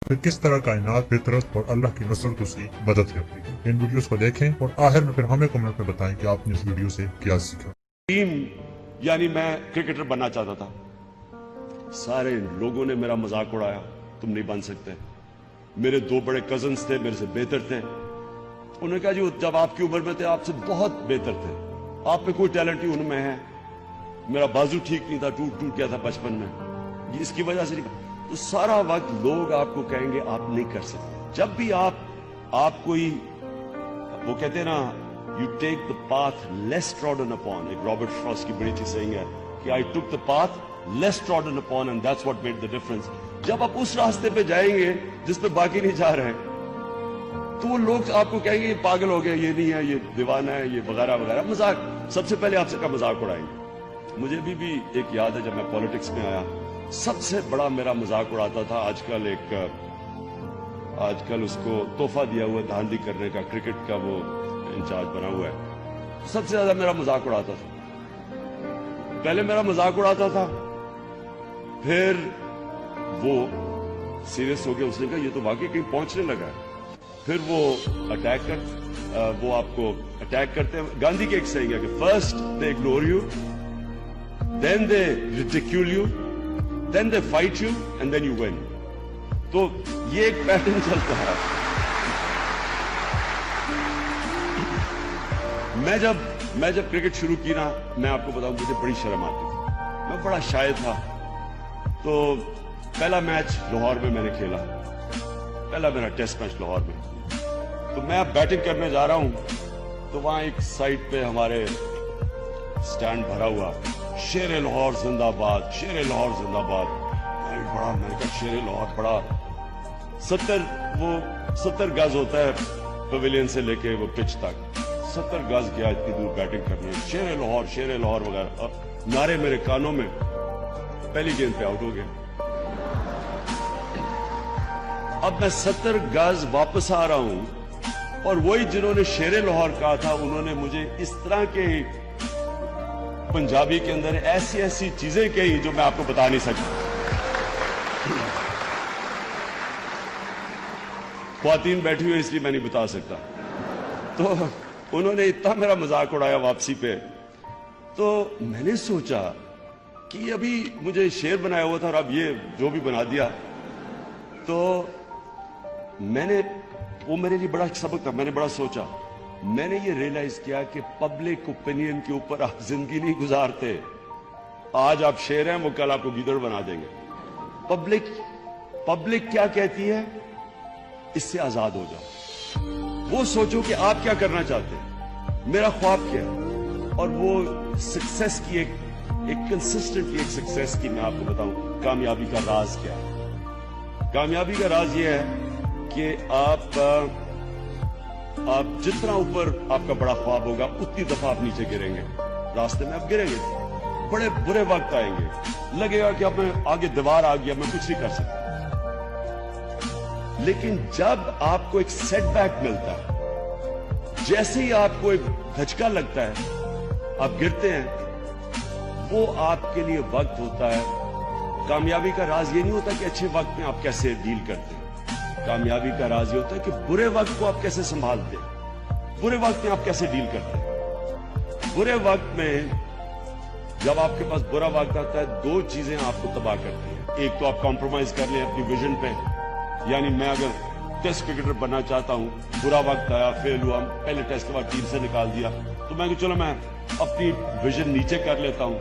फिर किस तरह कायनात फितरत और अल्लाह की नुसरत उसकी मदद करती है। इन वीडियोस को देखें और आखिर में फिर हमें कमेंट में बताएं कि आपने इस वीडियो से क्या सीखा। टीम यानी मैं क्रिकेटर बनना चाहता था, सारे लोगों ने मेरा मजाक उड़ाया, तुम नहीं बन सकते। मेरे दो बड़े कजन्स थे, मेरे से बेहतर थे, उन्होंने कहा जी जब आपकी उम्र में थे आपसे बहुत बेहतर थे, आप में कोई टैलेंट ही उनमें है। मेरा बाजू ठीक नहीं था, टूट गया था बचपन में, इसकी वजह से नहीं। तो सारा वक्त लोग आपको कहेंगे आप नहीं कर सकते। जब भी आप कोई, वो कहते हैं ना, you take the path less trodden upon, एक रॉबर्ट फ्रॉस्ट की बड़ी अच्छी सेइंग है कि I took the path less trodden upon and that's what made the difference. जब आप उस रास्ते पे जाएंगे जिस पे बाकी नहीं जा रहे, तो वो लोग आपको कहेंगे ये पागल हो गया, ये नहीं है, ये दीवाना है, ये वगैरह वगैरह, मजाक, सबसे पहले आपसे का मजाक उड़ाएंगे। मुझे भी एक याद है, जब मैं पॉलिटिक्स में आया, सबसे बड़ा मेरा मजाक उड़ाता था आजकल उसको तोहफा दिया हुआ धांधली करने का, क्रिकेट का वो इंचार्ज बना हुआ है, सबसे ज्यादा मेरा मजाक उड़ाता था। पहले मेरा मजाक उड़ाता था, फिर वो सीरियस हो गया, उसने कहा ये तो वाकई कहीं पहुंचने लगा है। फिर वो वो आपको अटैक करते हैं। गांधी की एक सही है कि first they ignore you, then they ridicule you, then they fight you and then you win. तो ये एक पैटर्न चलता है। मैं जब क्रिकेट शुरू की ना, मैं आपको बताऊं, मुझे बड़ी शर्म आती थी, मैं बड़ा शायर था। तो पहला मैच लाहौर में मैंने खेला, पहला मेरा टेस्ट मैच लाहौर में। तो मैं अब बैटिंग करने जा रहा हूं, तो वहां एक साइड पे हमारे स्टैंड भरा हुआ, शेर लाहौर जिंदाबाद, शेर लाहौर जिंदाबाद। मैंने कहा शेर लाहौर बड़ा, 70 गज होता है पवेलियन से लेके वो पिच तक, 70 गज गया इतनी दूर बैटिंग करने, शेर लाहौर वगैरह नारे मेरे कानों में। पहली गेंद पे आउट हो गया। अब मैं 70 गज वापस आ रहा हूं और वही जिन्होंने शेर लाहौर कहा था, उन्होंने मुझे इस तरह के पंजाबी के अंदर ऐसी चीजें कही जो मैं आपको बता नहीं सकता। ख्वातीन बैठी हुई इसलिए मैं नहीं बता सकता। तो उन्होंने इतना मेरा मजाक उड़ाया वापसी पे। तो मैंने सोचा कि अभी मुझे शेर बनाया हुआ था और अब ये जो भी बना दिया। तो वो मेरे लिए बड़ा सबक था। मैंने बड़ा सोचा, मैंने ये रियलाइज किया कि पब्लिक ओपिनियन के ऊपर आप जिंदगी नहीं गुजारते। आज आप शेर हैं, वो कल आपको गीदड़ बना देंगे। पब्लिक क्या कहती है, इससे आजाद हो जाओ। वो सोचो कि आप क्या करना चाहते हैं, मेरा ख्वाब क्या है। और वो सक्सेस की एक कंसिस्टेंटली एक सक्सेस की मैं आपको बताऊं, कामयाबी का राज क्या है। कामयाबी का राज ये है कि आप जितना ऊपर आपका बड़ा ख्वाब होगा, उतनी दफा आप नीचे गिरेंगे। रास्ते में आप गिरेंगे, बड़े बुरे वक्त आएंगे, लगेगा कि अब मैं आगे दीवार आ गया, मैं कुछ नहीं कर सकता। लेकिन जब आपको एक सेटबैक मिलता है, जैसे ही आपको एक धचका लगता है, आप गिरते हैं, वो आपके लिए वक्त होता है। कामयाबी का राज ये नहीं होता कि अच्छे वक्त में आप कैसे डील करते हैं। कामयाबी का राज ये होता है कि बुरे वक्त को आप कैसे संभालते हैं, बुरे वक्त में आप कैसे डील करते हैं। बुरे वक्त में जब आपके पास बुरा वक्त आता है, दो चीजें आपको तबाह करती हैं। एक तो आप कॉम्प्रोमाइज कर लें अपनी विजन पे, यानी मैं अगर टेस्ट क्रिकेटर बनना चाहता हूं, बुरा वक्त आया, फेल हुआ, पहले टेस्ट के बाद टीम से निकाल दिया, तो मैं चलो मैं अपनी विजन नीचे कर लेता हूं,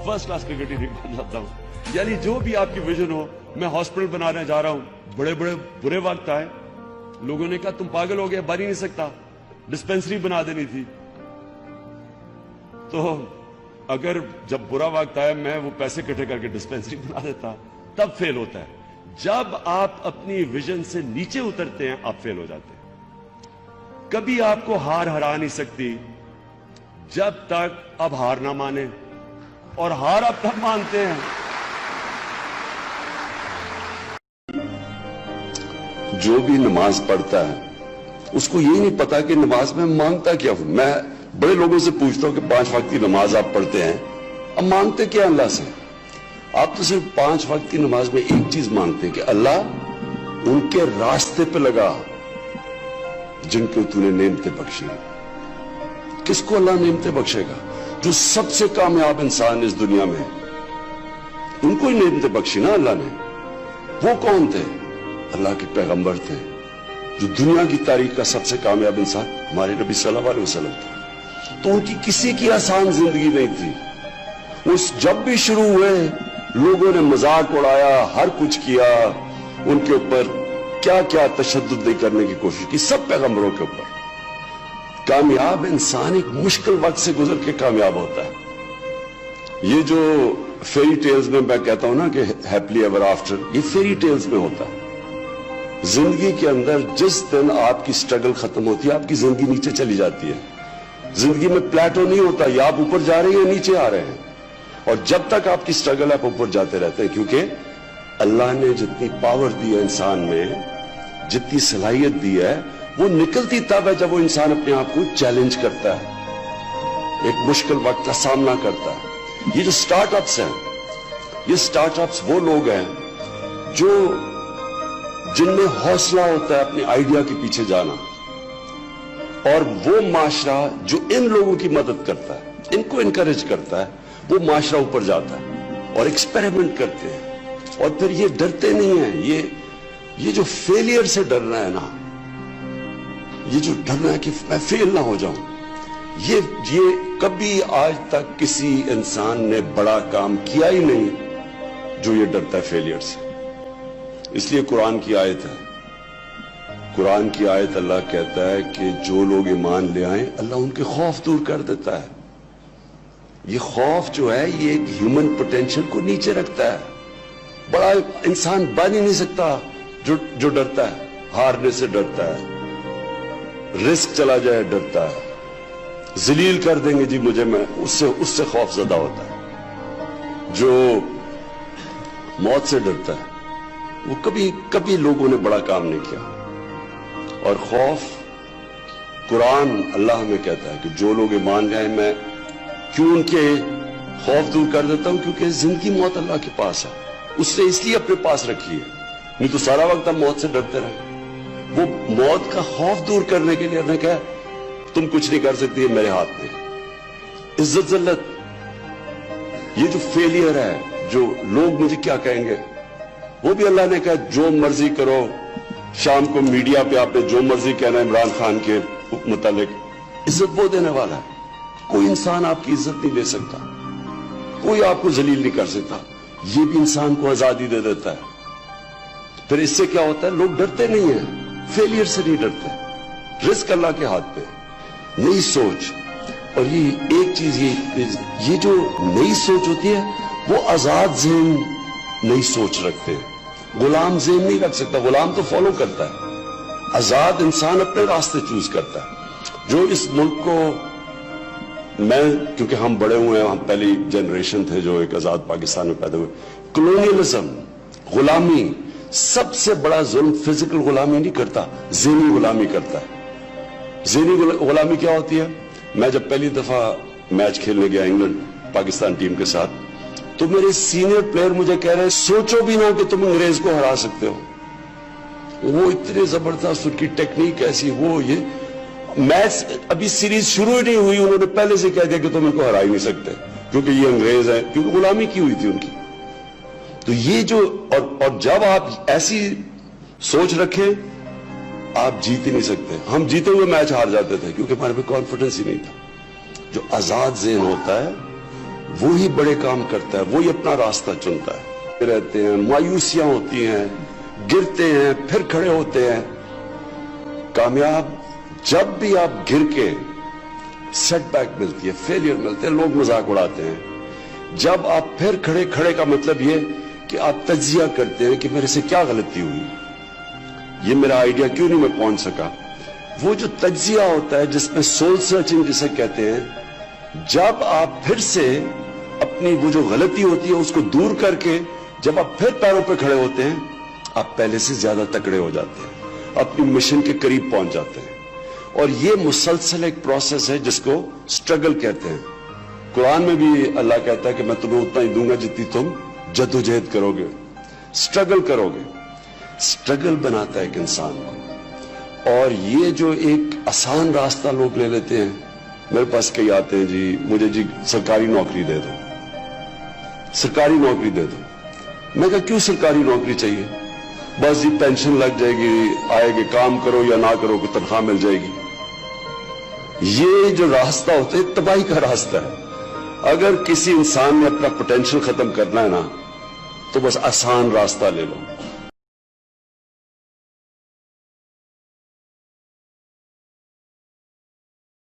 फर्स्ट क्लास क्रिकेटर बन जाता हूं। यानी जो भी आपकी विजन हो, मैं हॉस्पिटल बनाने जा रहा हूं, बड़े बुरे वक्त आए, लोगों ने कहा तुम पागल हो गया, बन ही नहीं सकता, डिस्पेंसरी बना देनी थी। तो अगर जब बुरा वक्त आया, मैं वो पैसे इकट्ठे करके डिस्पेंसरी बना देता, तब फेल होता है। जब आप अपनी विजन से नीचे उतरते हैं, आप फेल हो जाते हैं। कभी आपको हार हरा नहीं सकती जब तक आप हार ना माने, और हार आप तब मानते हैं जो भी नमाज पढ़ता है उसको यही नहीं पता कि नमाज में मांगता क्या हूं। मैं बड़े लोगों से पूछता हूं कि 5 वक्त की नमाज आप पढ़ते हैं, अब मांगते क्या अल्लाह से? आप तो सिर्फ 5 वक्त की नमाज में एक चीज मांगते हैं कि अल्लाह उनके रास्ते पे लगा जिनको तूने नेमतें बख्शी। किसको अल्लाह नेमतें बख्शेगा? जो सबसे कामयाब इंसान इस दुनिया में, उनको ही नेमतें बख्शी ना अल्लाह ने। वो कौन थे? अल्लाह के पैगंबर थे। जो दुनिया की तारीख का सबसे कामयाब इंसान हमारे नबी सल्लल्लाहु अलैहि वसल्लम थे। तो उनकी किसी की आसान जिंदगी नहीं थी। उस जब भी शुरू हुए लोगों ने मजाक उड़ाया, हर कुछ किया, उनके ऊपर क्या क्या तशद्दुद नहीं करने की कोशिश की, सब पैगंबरों के ऊपर। कामयाब इंसान एक मुश्किल वक्त से गुजर के कामयाब होता है। ये जो फेरी टेल्स में मैं कहता हूं ना कि हैप्पीली एवर आफ्टर, ये फेरी टेल्स में होता है। जिंदगी के अंदर जिस दिन आपकी स्ट्रगल खत्म होती है, आपकी जिंदगी नीचे चली जाती है। जिंदगी में प्लेटो नहीं होता, या आप ऊपर जा रहे हैं या नीचे आ रहे हैं। और जब तक आपकी स्ट्रगल, आप ऊपर जाते रहते हैं, क्योंकि अल्लाह ने जितनी पावर दी है इंसान में, जितनी सलाहियत दी है, वो निकलती तब है जब वो इंसान अपने आप को चैलेंज करता है, एक मुश्किल वक्त का सामना करता है। ये जो स्टार्टअप्स हैं, ये स्टार्टअप्स वो लोग हैं जो जिनमें हौसला होता है अपने आइडिया के पीछे जाना, और वो माशरा जो इन लोगों की मदद करता है, इनको इनकरेज करता है, वो माशरा ऊपर जाता है और एक्सपेरिमेंट करते हैं। और फिर ये डरते नहीं है। ये जो फेलियर से डरना है ना, ये जो डरना है कि मैं फेल ना हो जाऊं, ये कभी आज तक किसी इंसान ने बड़ा काम किया ही नहीं जो ये डरता है फेलियर से। इसलिए कुरान की आयत है, कुरान की आयत अल्लाह कहता है कि जो लोग ईमान ले आए, अल्लाह उनके खौफ दूर कर देता है। ये खौफ जो है, ये एक ह्यूमन पोटेंशियल को नीचे रखता है। बड़ा इंसान बन ही नहीं सकता जो डरता है, हारने से डरता है, रिस्क चला जाए डरता है, जलील कर देंगे जी मुझे, मैं उससे खौफ ज़दा होता है। जो मौत से डरता है, वो कभी लोगों ने बड़ा काम नहीं किया। और खौफ, कुरान अल्लाह में कहता है कि जो लोग ईमान लाए, मैं क्यों उनके खौफ दूर कर देता हूं? क्योंकि जिंदगी मौत अल्लाह के पास है, उसने इसलिए अपने पास रखी है, नहीं तो सारा वक्त हम मौत से डरते रहे। वो मौत का खौफ दूर करने के लिए कहा तुम कुछ नहीं कर सकती है मेरे हाथ में। इज्जत जिल्लत, ये जो फेलियर है, जो लोग मुझे क्या कहेंगे, वो भी अल्लाह ने कहा जो मर्जी करो। शाम को मीडिया पे आपने जो मर्जी कहना इमरान खान के मुतालिक, इज्जत वो देने वाला है। कोई इंसान आपकी इज्जत नहीं ले सकता, कोई आपको जलील नहीं कर सकता। ये भी इंसान को आजादी दे देता है। फिर इससे क्या होता है? लोग डरते नहीं है, फेलियर से नहीं डरते। रिस्क अल्लाह के हाथ पे, नई सोच। और ये एक चीज, ये जो नई सोच होती है, वो आजाद ज़हन नई सोच रखते हैं। गुलाम ज़हन नहीं रख सकता, गुलाम तो फॉलो करता है। आजाद इंसान अपने रास्ते चूज करता है। जो इस मुल्क को, मैं, क्योंकि हम बड़े हुए हैं, हम पहली जनरेशन थे जो एक आजाद पाकिस्तान में पैदा हुए। कॉलोनियलिज्म, गुलामी, सबसे बड़ा जुल्म फिजिकल गुलामी नहीं करता, ज़हनी गुलामी करता है। ज़हनी गुलामी क्या होती है? मैं जब पहली दफा मैच खेलने गया इंग्लैंड पाकिस्तान टीम के साथ, तो मेरे सीनियर प्लेयर मुझे कह रहे हैं सोचो भी ना कि तुम अंग्रेज को हरा सकते हो। वो इतने जबरदस्त, उनकी टेक्निक ऐसी, वो ये मैच अभी सीरीज शुरू ही नहीं हुई, उन्होंने पहले से कह दिया कि तुम इनको हरा ही नहीं सकते क्योंकि ये अंग्रेज है, क्योंकि गुलामी की हुई थी उनकी। तो ये जो, और जब आप ऐसी सोच रखें, आप जीत ही नहीं सकते। हम जीते हुए मैच हार जाते थे क्योंकि हमारे पे कॉन्फिडेंस ही नहीं था। जो आजाद ज़हन होता है, वो ही बड़े काम करता है, वो ही अपना रास्ता चुनता है। रहते हैं, मायूसियां होती हैं, गिरते हैं, फिर खड़े होते हैं। कामयाब, जब भी आप गिर के, सेटबैक मिलती है, फेलियर मिलते हैं, लोग मजाक उड़ाते हैं। जब आप फिर खड़े का मतलब ये कि आप तज्जिया करते हैं कि मेरे से क्या गलती हुई, ये मेरा आइडिया क्यों नहीं मैं पहुंच सका। वो जो तज्जिया होता है, जिसमें सोल सर्चिंग जिसे कहते हैं, जब आप फिर से अपनी वो जो गलती होती है उसको दूर करके जब आप फिर पैरों पे खड़े होते हैं, आप पहले से ज्यादा तगड़े हो जाते हैं, अपनी मिशन के करीब पहुंच जाते हैं। और ये मुसलसल एक प्रोसेस है जिसको स्ट्रगल कहते हैं। कुरान में भी अल्लाह कहता है कि मैं तुम्हें उतना ही दूंगा जितनी तुम जद्दोजहद करोगे, स्ट्रगल करोगे। स्ट्रगल बनाता है एक इंसान को। और ये जो एक आसान रास्ता लोग ले लेते हैं, मेरे पास कई आते हैं जी मुझे जी सरकारी नौकरी दे दो, सरकारी नौकरी दे दो। मैं कहा क्यों सरकारी नौकरी चाहिए? बस जी पेंशन लग जाएगी, आएगी, काम करो या ना करो कोई तनख्वाह मिल जाएगी। ये जो रास्ता होता है तबाही का रास्ता है। अगर किसी इंसान ने अपना पोटेंशियल खत्म करना है ना, तो बस आसान रास्ता ले लो।